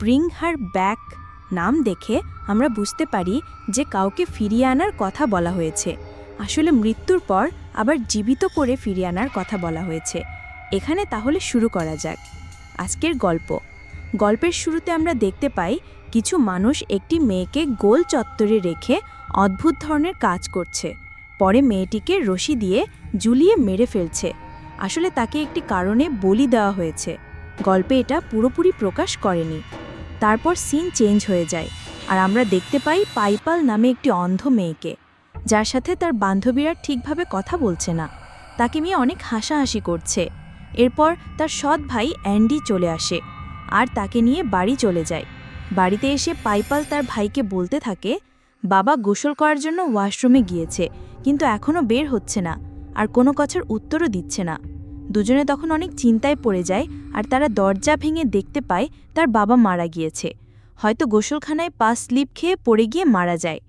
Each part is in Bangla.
ব্রিং হার ব্যাক নাম দেখে আমরা বুঝতে পারি যে কাউকে ফিরিয়ে আনার কথা বলা হয়েছে। আসলে মৃত্যুর পর আবার জীবিত করে ফিরিয়ে আনার কথা বলা হয়েছে। এখানে তাহলে শুরু করা যাক আজকের গল্পের শুরুতে আমরা দেখতে পাই কিছু মানুষ একটি মেয়েকে গোল চত্বরে রেখে অদ্ভুত ধরনের কাজ করছে। পরে মেয়েটিকে রশি দিয়ে ঝুলিয়ে মেরে ফেলছে। আসলে তাকে একটি কারণে বলি দেওয়া হয়েছে। গল্পে এটা পুরোপুরি প্রকাশ করেনি। তারপর সিন চেঞ্জ হয়ে যায় আর আমরা দেখতে পাই পাইপাল নামে একটি অন্ধ মেয়েকে, যার সাথে তার বান্ধবীরা ঠিকভাবে কথা বলছে না। তাকে নিয়ে অনেক হাসাহাসি করছে। এরপর তার সৎ ভাই অ্যান্ডি চলে আসে আর তাকে নিয়ে বাড়ি চলে যায়। বাড়িতে এসে পাইপাল তার ভাইকে বলতে থাকে, বাবা গোসল করার জন্য ওয়াশরুমে গিয়েছে, কিন্তু এখনও বের হচ্ছে না আর কোনো কথার উত্তরও দিচ্ছে না। দুজনে তখন অনেক চিন্তায় পড়ে যায় আর তারা দরজা ভেঙে দেখতে পায় তার বাবা মারা গিয়েছে। হয়তো গোসলখানায় পা স্লিপ খেয়ে পড়ে গিয়ে মারা যায়।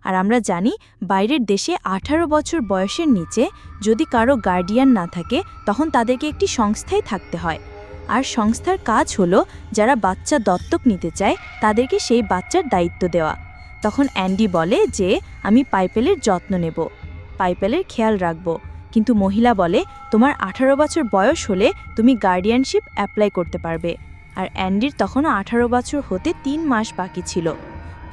আর আমরা জানি বাইরের দেশে 18 বছর বয়সের নিচে যদি কারো গার্ডিয়ান না থাকে তখন তাদেরকে একটি সংস্থায় থাকতে হয়। আর সংস্থার কাজ হলো যারা বাচ্চা দত্তক নিতে চায় তাদেরকে সেই বাচ্চার দায়িত্ব দেওয়া। তখন অ্যান্ডি বলে যে আমি পাইপেলের যত্ন নেব, পাইপেলের খেয়াল রাখব। কিন্তু মহিলা বলে তোমার 18 বছর বয়স হলে তুমি গার্ডিয়ানশিপ অ্যাপ্লাই করতে পারবে। আর অ্যান্ডির তখনও 18 বছর হতে 3 মাস বাকি ছিল।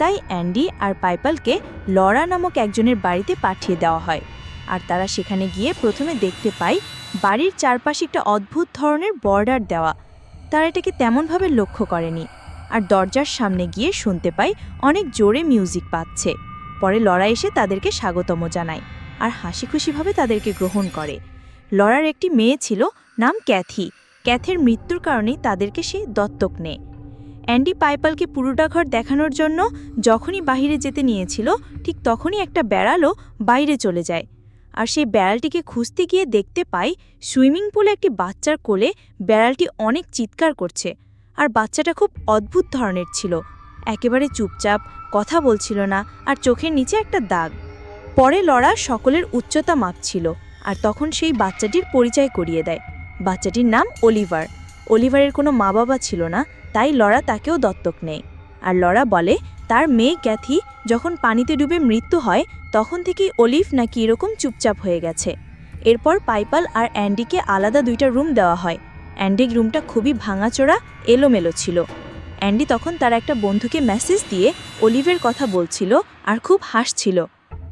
তাই অ্যান্ডি আর পাইপালকে লরা নামক একজনের বাড়িতে পাঠিয়ে দেওয়া হয়। আর তারা সেখানে গিয়ে প্রথমে দেখতে পায় বাড়ির চারপাশে একটা অদ্ভুত ধরনের বর্ডার দেওয়া। তারা এটাকে তেমনভাবে লক্ষ্য করেনি। আর দরজার সামনে গিয়ে শুনতে পায় অনেক জোরে মিউজিক পাচ্ছে। পরে লরা এসে তাদেরকে স্বাগতম জানায় আর হাসিখুশিভাবে তাদেরকে গ্রহণ করে। লরার একটি মেয়ে ছিল, নাম ক্যাথি। ক্যাথের মৃত্যুর কারণেই তাদেরকে সে দত্তক নেয়। অ্যান্ডি পাইপালকে পুরোটা ঘর দেখানোর জন্য যখনই বাইরে যেতে নিয়েছিল ঠিক তখনই একটা বেড়ালও বাইরে চলে যায়। আর সেই বেড়ালটিকে খুঁজতে গিয়ে দেখতে পায় সুইমিং পুলে একটি বাচ্চার কোলে বেড়ালটি অনেক চিৎকার করছে। আর বাচ্চাটা খুব অদ্ভুত ধরনের ছিল, একেবারে চুপচাপ, কথা বলছিল না আর চোখের নিচে একটা দাগ। পরে লরা সকলের উচ্চতা মাপছিল আর তখন সেই বাচ্চাটির পরিচয় করিয়ে দেয়। বাচ্চাটির নাম অলিভার। অলিভারের কোনো মা বাবা ছিল না, তাই লরা তাকেও দত্তক নেয়। আর লরা বলে তার মেয়ে ক্যাথি যখন পানিতে ডুবে মৃত্যু হয় তখন থেকেই অলিভ নাকি এরকম চুপচাপ হয়ে গেছে। এরপর পাইপাল আর অ্যান্ডিকে আলাদা 2টা রুম দেওয়া হয়। অ্যান্ডির রুমটা খুবই ভাঙাচোরা, এলোমেলো ছিল। অ্যান্ডি তখন তার একটা বন্ধুকে মেসেজ দিয়ে অলিভের কথা বলছিল আর খুব হাসছিল।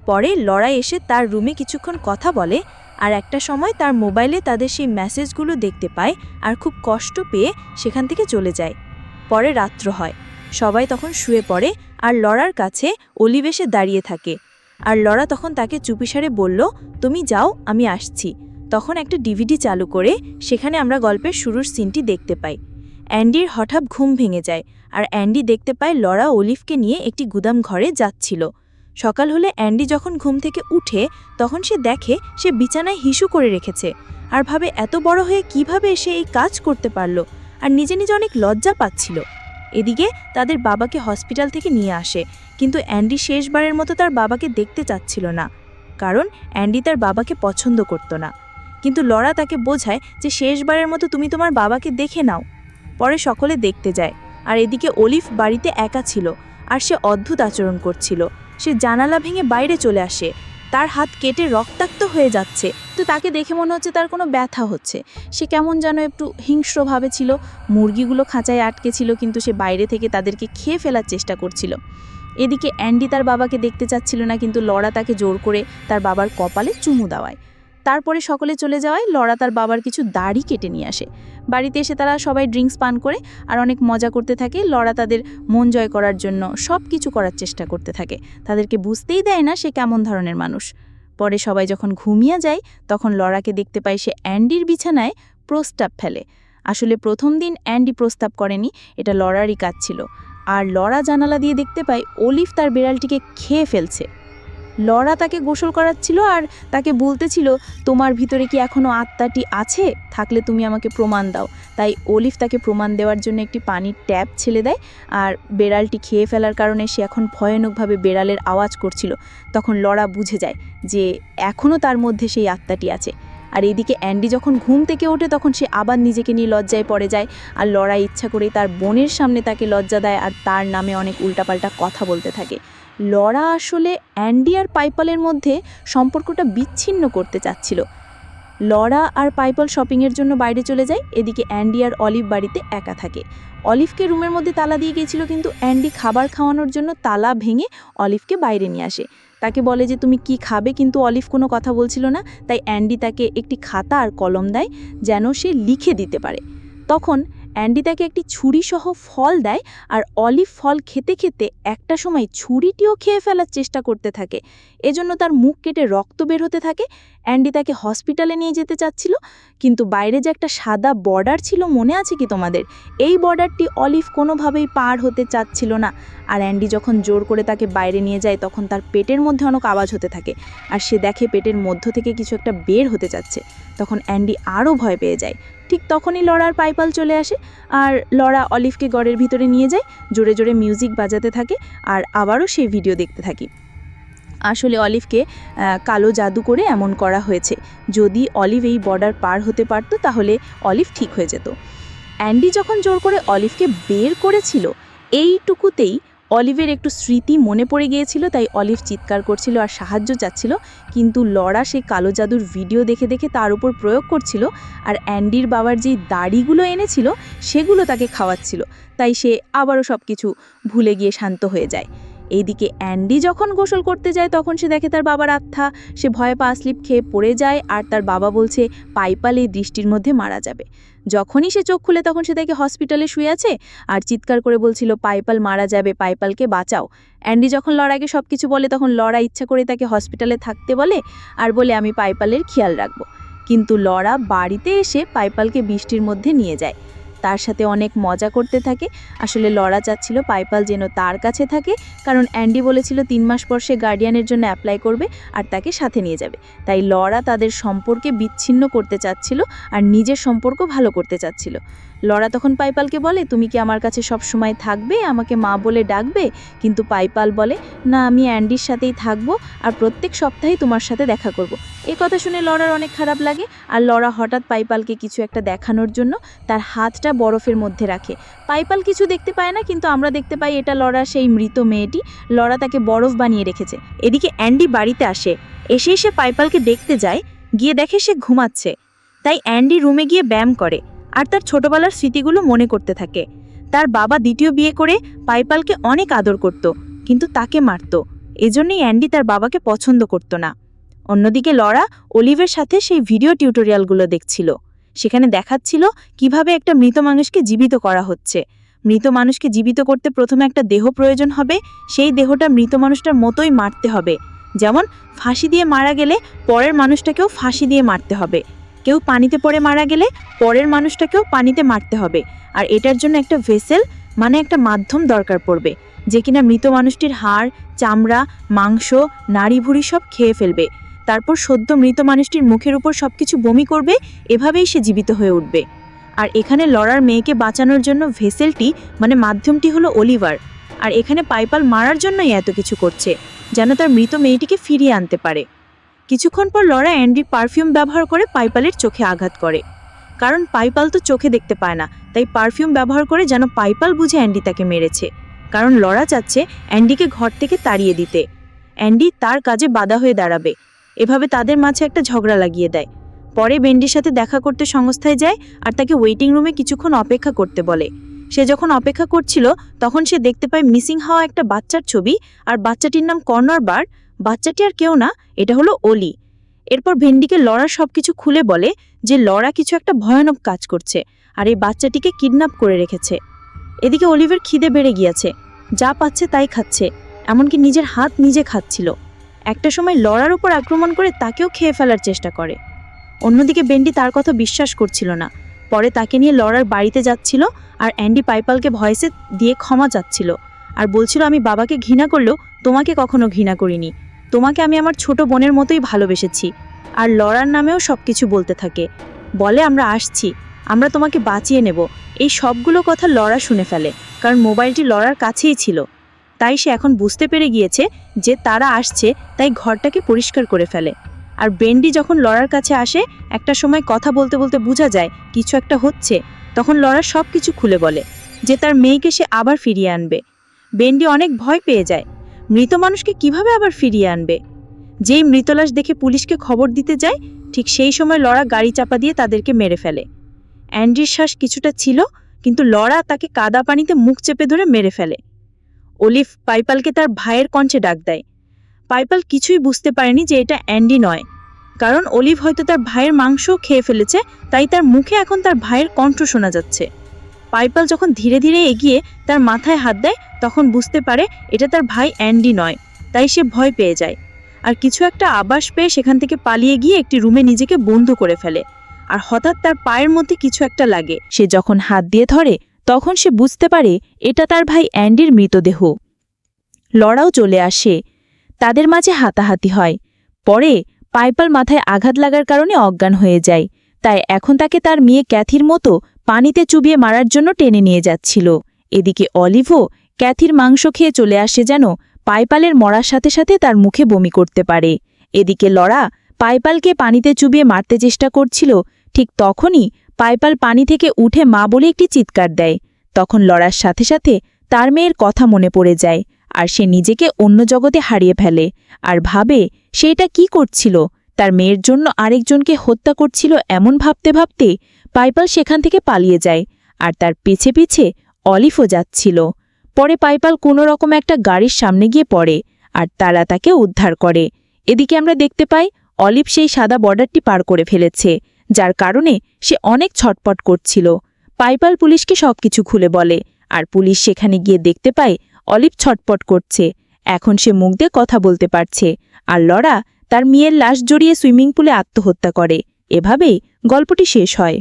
পরে লরা এসে তার রুমে কিছুক্ষণ কথা বলে আর একটা সময় তার মোবাইলে তাদের সেই মেসেজগুলো দেখতে পায় আর খুব কষ্ট পেয়ে সেখান থেকে চলে যায়। পরে রাত্র হয়, সবাই তখন শুয়ে পড়ে আর লরার কাছে অলিভ এসে দাঁড়িয়ে থাকে। আর লরা তখন তাকে চুপিসারে বলল, তুমি যাও, আমি আসছি। তখন একটা ডিভিডি চালু করে সেখানে আমরা গল্পের শুরুর সিনটি দেখতে পাই। অ্যান্ডির হঠাৎ ঘুম ভেঙে যায় আর অ্যান্ডি দেখতে পায় লরা অলিভকে নিয়ে একটি গুদাম ঘরে যাচ্ছিল। সকাল হলে অ্যান্ডি যখন ঘুম থেকে উঠে তখন সে দেখে সে বিছানায় হিসু করে রেখেছে আর ভাবে এত বড় হয়ে কিভাবে সে এই কাজ করতে পারল, আর নিজে নিজে অনেক লজ্জা পাচ্ছিল। এদিকে তাদের বাবাকে হসপিটাল থেকে নিয়ে আসে, কিন্তু অ্যান্ডি শেষবারের মতো তার বাবাকে দেখতে চাচ্ছিল না, কারণ অ্যান্ডি তার বাবাকে পছন্দ করত না। কিন্তু লরা তাকে বোঝায় যে শেষবারের মতো তুমি তোমার বাবাকে দেখে নাও। পরে সকলে দেখতে যায় আর এদিকে অলিভ বাড়িতে একা ছিল আর সে অদ্ভুত আচরণ করছিল। সে জানালা ভেঙে বাইরে চলে আসে, তার হাত কেটে রক্তাক্ত হয়ে যাচ্ছে। তো তাকে দেখে মনে হচ্ছে তার কোনো ব্যথা হচ্ছে। সে কেমন যেন একটু হিংস্রভাবে ছিল। মুরগিগুলো খাঁচায় আটকে ছিল, কিন্তু সে বাইরে থেকে তাদেরকে খেয়ে ফেলার চেষ্টা করছিল। এদিকে অ্যান্ডি তার বাবাকে দেখতে চাচ্ছিল না, কিন্তু লরা তাকে জোর করে তার বাবার কপালে চুমু দেওয়ায়। তারপরে সকলে চলে যাওয়ায় লরা তার বাবার কিছু দাড়ি কেটে নিয়ে আসে। বাড়িতে এসে তারা সবাই ড্রিঙ্কস পান করে আর অনেক মজা করতে থাকে। লরা তাদের মন জয় করার জন্য সব কিছু করার চেষ্টা করতে থাকে। তাদেরকে বুঝতেই দেয় না সে কেমন ধরনের মানুষ। পরে সবাই যখন ঘুমিয়ে যায় তখন লরাকে দেখতে পায় সে অ্যান্ডির বিছানায় প্রস্তাব ফেলে। আসলে প্রথম দিন অ্যান্ডি প্রস্তাব করেনি, এটা লরারই কাজ ছিল। আর লরা জানালা দিয়ে দেখতে পায় অলিভ তার বিড়ালটিকে খেয়ে ফেলছে। লরা তাকে গোসল করাচ্ছিল আর তাকে বলতেছিল, তোমার ভিতরে কি এখনও আত্মাটি আছে? থাকলে তুমি আমাকে প্রমাণ দাও। তাই অলিভ তাকে প্রমাণ দেওয়ার জন্য একটি পানির ট্যাপ ছেড়ে দেয়। আর বেড়ালটি খেয়ে ফেলার কারণে সে এখন ভয়ানকভাবে বেড়ালের আওয়াজ করছিল। তখন লরা বুঝে যায় যে এখনও তার মধ্যে সেই আত্মাটি আছে। আর এদিকে অ্যান্ডি যখন ঘুম থেকে ওঠে তখন সে আবার নিজেকে নিয়ে লজ্জায় পড়ে যায়, আর লরা ইচ্ছা করেই তার বোনের সামনে তাকে লজ্জা দেয় আর তার নামে অনেক উল্টাপাল্টা কথা বলতে থাকে। লরা আসলে অ্যান্ডি আর পাইপালের মধ্যে সম্পর্কটা বিচ্ছিন্ন করতে চাচ্ছিল। লরা আর পাইপল শপিংয়ের জন্য বাইরে চলে যায়, এদিকে অ্যান্ডি আর অলিভ বাড়িতে একা থাকে। অলিভকে রুমের মধ্যে তালা দিয়ে গিয়েছিল, কিন্তু অ্যান্ডি খাবার খাওয়ানোর জন্য তালা ভেঙে অলিভকে বাইরে নিয়ে আসে। তাকে বলে যে তুমি কি খাবে, কিন্তু অলিভ কোনো কথা বলছিল না, তাই অ্যান্ডি তাকে একটি খাতা আর কলম দেয় যেন সে লিখে দিতে পারে। তখন অ্যান্ডি তাকে একটি ছুরিসহ ফল দেয়, আর অলিভ ফল খেতে খেতে একটা সময় ছুরিটিও খেয়ে ফেলার চেষ্টা করতে থাকে। এজন্য তার মুখ কেটে রক্ত বের হতে থাকে। অ্যান্ডি তাকে হসপিটালে নিয়ে যেতে চাচ্ছিল, কিন্তু বাইরে যে একটা সাদা বর্ডার ছিল, মনে আছে কি তোমাদের? এই বর্ডারটি অলিভ কোনোভাবেই পার হতে চাচ্ছিল না। আর অ্যান্ডি যখন জোর করে তাকে বাইরে নিয়ে যায় তখন তার পেটের মধ্যে অনেক আওয়াজ হতে থাকে, আর সে দেখে পেটের মধ্য থেকে কিছু একটা বের হতে যাচ্ছে। তখন অ্যান্ডি আরও ভয় পেয়ে যায়। ঠিক তখনই লরার পাইপাল চলে আসে, আর লরা অলিভকে ঘরের ভিতরে নিয়ে যায়, জোরে জোরে মিউজিক বাজাতে থাকে, আর আবারও সেই ভিডিও দেখতে থাকি। আসলে অলিভকে কালো জাদু করে এমন করা হয়েছে, যদি অলিভ এই বর্ডার পার হতে পারত তাহলে অলিভ ঠিক হয়ে যেত। অ্যান্ডি যখন জোর করে অলিভকে বের করেছিল, এইটুকুতেই অলিভের একটু স্মৃতি মনে পড়ে গিয়েছিল, তাই অলিভ চিৎকার করছিল আর সাহায্য চাচ্ছিল, কিন্তু লরা সেই কালো জাদুর ভিডিও দেখে দেখে তার উপর প্রয়োগ করছিল, আর অ্যান্ডির বাবার যেই দাড়িগুলো এনেছিল সেগুলো তাকে খাওয়াচ্ছিল, তাই সে আবারও সব কিছু ভুলে গিয়ে শান্ত হয়ে যায়। এইদিকে অ্যান্ডি যখন গোসল করতে যায় তখন সে দেখে তার বাবার আত্মা। সে ভয়ে পা স্লিপ খেয়ে পড়ে যায়, আর তার বাবা বলছে পাইপাল এই দৃষ্টির মধ্যে মারা যাবে। যখনই সে চোখ খুলে তখন সে দেখে হসপিটালে শুয়ে আছে আর চিৎকার করে বলছিল পাইপাল মারা যাবে, পাইপালকে বাঁচাও। অ্যান্ডি যখন লরাকে সব কিছু বলে তখন লরা ইচ্ছা করে তাকে হসপিটালে থাকতে বলে আর বলে আমি পাইপালের খেয়াল রাখবো। কিন্তু লরা বাড়িতে এসে পাইপালকে বৃষ্টির মধ্যে নিয়ে যায়, তার সাথে অনেক মজা করতে থাকে। আসলে লরা চাচ্ছিল পাইপাল যেন তার কাছে থাকে, কারণ অ্যান্ডি বলেছিল 3 মাস পর সে গার্ডিয়ানের জন্য অ্যাপ্লাই করবে আর তাকে সাথে নিয়ে যাবে। তাই লরা তাদের সম্পর্কে বিচ্ছিন্ন করতে চাচ্ছিল আর নিজের সম্পর্ক ভালো করতে চাচ্ছিল। লরা তখন পাইপালকে বলে তুমি কি আমার কাছে সব সময় থাকবে, আমাকে মা বলে ডাকবে? কিন্তু পাইপাল বলে না, আমি অ্যান্ডির সাথেই থাকবো আর প্রত্যেক সপ্তাহে তোমার সাথে দেখা করব। এই কথা শুনে লরার অনেক খারাপ লাগে, আর লরা হঠাৎ পাইপালকে কিছু একটা দেখানোর জন্য তার হাতটা বরফের মধ্যে রাখে। পাইপাল কিছু দেখতে পায় না, কিন্তু আমরা দেখতে পাই এটা লরা সেই মৃত মেয়েটি। লরা তাকে বরফ বানিয়ে রেখেছে। এদিকে অ্যান্ডি বাড়িতে আসে, এসে সে পাইপালকে দেখতে যায়, গিয়ে দেখে সে ঘুমাচ্ছে। তাই অ্যান্ডি রুমে গিয়ে ব্যায়াম করে আর তার ছোটবেলার স্মৃতিগুলো মনে করতে থাকে। তার বাবা দ্বিতীয় বিয়ে করে পাইপালকে অনেক আদর করত, কিন্তু তাকে মারত। এজন্যই অ্যান্ডি তার বাবাকে পছন্দ করত না। অন্যদিকে লরা অলিভের সাথে সেই ভিডিও টিউটোরিয়ালগুলো দেখছিল। সেখানে দেখাচ্ছিল কিভাবে একটা মৃত মানুষকে জীবিত করা হচ্ছে। মৃত মানুষকে জীবিত করতে প্রথমে একটা দেহ প্রয়োজন হবে, সেই দেহটা মৃত মানুষটার মতোই মারতে হবে। যেমন ফাঁসি দিয়ে মারা গেলে পরের মানুষটাকেও ফাঁসি দিয়ে মারতে হবে, কেউ পানিতে পড়ে মারা গেলে পরের মানুষটাকেও পানিতে মারতে হবে। আর এটার জন্য একটা ভেসেল মানে একটা মাধ্যম দরকার পড়বে, যে কিনা মৃত মানুষটির হাড়, চামড়া, মাংস, নাড়ি ভুঁড়ি সব খেয়ে ফেলবে। তারপর সদ্য মৃত মানুষটির মুখের উপর সবকিছু বমি করবে, এভাবেই সে জীবিত হয়ে উঠবে। আর এখানে লরার মেয়েকে বাঁচানোর জন্য ভেসেলটি মানে মাধ্যমটি হলো অলিভার, আর এখানে পাইপাল মারার জন্যই এত কিছু করছে, যেন তার মৃত মেয়েটিকে ফিরিয়ে আনতে পারে। কিছুক্ষণ পর লরা অ্যান্ডির পারফিউম ব্যবহার করে পাইপালের চোখে আঘাত করে, কারণ পাইপাল তো চোখে দেখতে পায় না, তাই পারফিউম ব্যবহার করে যেন পাইপাল বুঝে অ্যান্ডি তাকে মেরেছে। কারণ লরা চাচ্ছে অ্যান্ডিকে ঘর থেকে তাড়িয়ে দিতে। অ্যান্ডি তার কাজে বাধা হয়ে দাঁড়াবে। এভাবে তাদের মাঝে একটা ঝগড়া লাগিয়ে দেয়। পরে বেন্ডির সাথে দেখা করতে সংস্থায় যায় আর তাকে ওয়েটিং রুমে কিছুক্ষণ অপেক্ষা করতে বলে। সে যখন অপেক্ষা করছিল তখন সে দেখতে পায় মিসিং হওয়া একটা বাচ্চার ছবি, আর বাচ্চাটির নাম কর্নার বার। বাচ্চাটি আর কেউ না, এটা হলো অলি। এরপর ভেন্ডিকে লরা সবকিছু খুলে বলে যে লরা কিছু একটা ভয়ানক কাজ করছে আর এই বাচ্চাটিকে কিডন্যাপ করে রেখেছে। এদিকে অলিভের খিদে বেড়ে গিয়েছে, যা পাচ্ছে তাই খাচ্ছে, এমনকি নিজের হাত নিজে খাচ্ছিল। একটা সময় লরার উপর আক্রমণ করে তাকেও খেয়ে ফেলার চেষ্টা করে। অন্যদিকে বেন্ডি তার কথা বিশ্বাস করছিল না। পরে তাকে নিয়ে লরার বাড়িতে যাচ্ছিল, আর অ্যান্ডি পাইপালকে ভয়েসে দিয়ে ক্ষমা চাচ্ছিল আর বলছিল আমি বাবাকে ঘৃণা করলেও তোমাকে কখনো ঘৃণা করিনি, তোমাকে আমি আমার ছোট বোনের মতোই ভালোবেসেছি। আর লরার নামেও সব কিছু বলতে থাকে, বলে আমরা আসছি, আমরা তোমাকে বাঁচিয়ে নেব। এই সবগুলো কথা লরা শুনে ফেলে, কারণ মোবাইলটি লরার কাছেই ছিল। তাই সে এখন বুঝতে পেরে গিয়েছে যে তারা আসছে, তাই ঘরটাকে পরিষ্কার করে ফেলে। আর বেন্ডি যখন লরার কাছে আসে, একটা সময় কথা বলতে বলতে বোঝা যায় কিছু একটা হচ্ছে, তখন লরা সব কিছু খুলে বলে যে তার মেয়েকে সে আবার ফিরিয়ে আনবে। বেন্ডি অনেক ভয় পেয়ে যায়, মৃত মানুষকে কিভাবে আবার ফিরিয়ে আনবে। যেই মৃতলাশ দেখে পুলিশকে খবর দিতে যায়, ঠিক সেই সময় লরা গাড়ি চাপা দিয়ে তাদেরকে মেরে ফেলে। অ্যান্ডির শ্বাস কিছুটা ছিল, কিন্তু লরা তাকে কাদা পানিতে মুখ চেপে ধরে মেরে ফেলে। অলিভ পাইপালকে তার ভাইয়ের কণ্ঠে ডাক দেয়। পাইপাল কিছুই বুঝতে পারেনি যে এটা অ্যান্ডি নয়, কারণ অলিভ হয়তো তার ভাইয়ের মাংসও খেয়ে ফেলেছে, তাই তার মুখে এখন তার ভাইয়ের কণ্ঠ শোনা যাচ্ছে। পাইপাল যখন ধীরে ধীরে এগিয়ে তার মাথায় হাত দেয়, তখন বুঝতে পারে এটা তার ভাই অ্যান্ডি নয়, তাই সে ভয় পেয়ে যায় আর কিছু একটা আভাস পেয়ে সেখান থেকে পালিয়ে গিয়ে একটি রুমে নিজেকে বন্ধ করে ফেলে। আর হঠাৎ তার পায়ের মধ্যে কিছু একটা লাগে। সে যখন হাত দিয়ে ধরে, তখন সে বুঝতে পারে এটা তার ভাই অ্যান্ডির মৃতদেহ। লরাও চলে আসে, তাদের মাঝে হাতাহাতি হয়। পরে পাইপাল মাথায় আঘাত লাগার কারণে অজ্ঞান হয়ে যায়, তাই এখন তাকে তার মেয়ে ক্যাথির মতো পানিতে চুবিয়ে মারার জন্য টেনে নিয়ে যাচ্ছিল। এদিকে অলিভও ক্যাথির মাংস খেয়ে চলে আসে যেন পাইপালের মরার সাথে সাথে তার মুখে বমি করতে পারে। এদিকে লরা পাইপালকে পানিতে চুবিয়ে মারতে চেষ্টা করছিল, ঠিক তখনই পাইপাল পানি থেকে উঠে মা বলে একটি চিৎকার দেয়। তখন লরার সাথে সাথে তার মেয়ের কথা মনে পড়ে যায়, আর সে নিজেকে অন্য জগতে হারিয়ে ফেলে আর ভাবে সে এটা কী করছিল, তার মেয়ের জন্য আরেকজনকে হত্যা করছিল। এমন ভাবতে ভাবতে পাইপাল সেখান থেকে পালিয়ে যায়, আর তার পিছে পিছে অলিভও যাচ্ছিল। পরে পাইপাল কোনো রকম একটা গাড়ির সামনে গিয়ে পড়ে, আর তারা তাকে উদ্ধার করে। এদিকে আমরা দেখতে পাই অলিভ সেই সাদা বর্ডারটি পার করে ফেলেছে, যার কারণে সে অনেক ছটপট করছিল। পাইপাল পুলিশকে সবকিছু খুলে বলে, আর পুলিশ সেখানে গিয়ে দেখতে পায় অলিভ ছটপট করছে। এখন সে মুখ দিয়ে কথা বলতে পারছে, আর লরা তার মেয়ের লাশ জড়িয়ে সুইমিং পুলে আত্মহত্যা করে। এভাবেই গল্পটি শেষ হয়।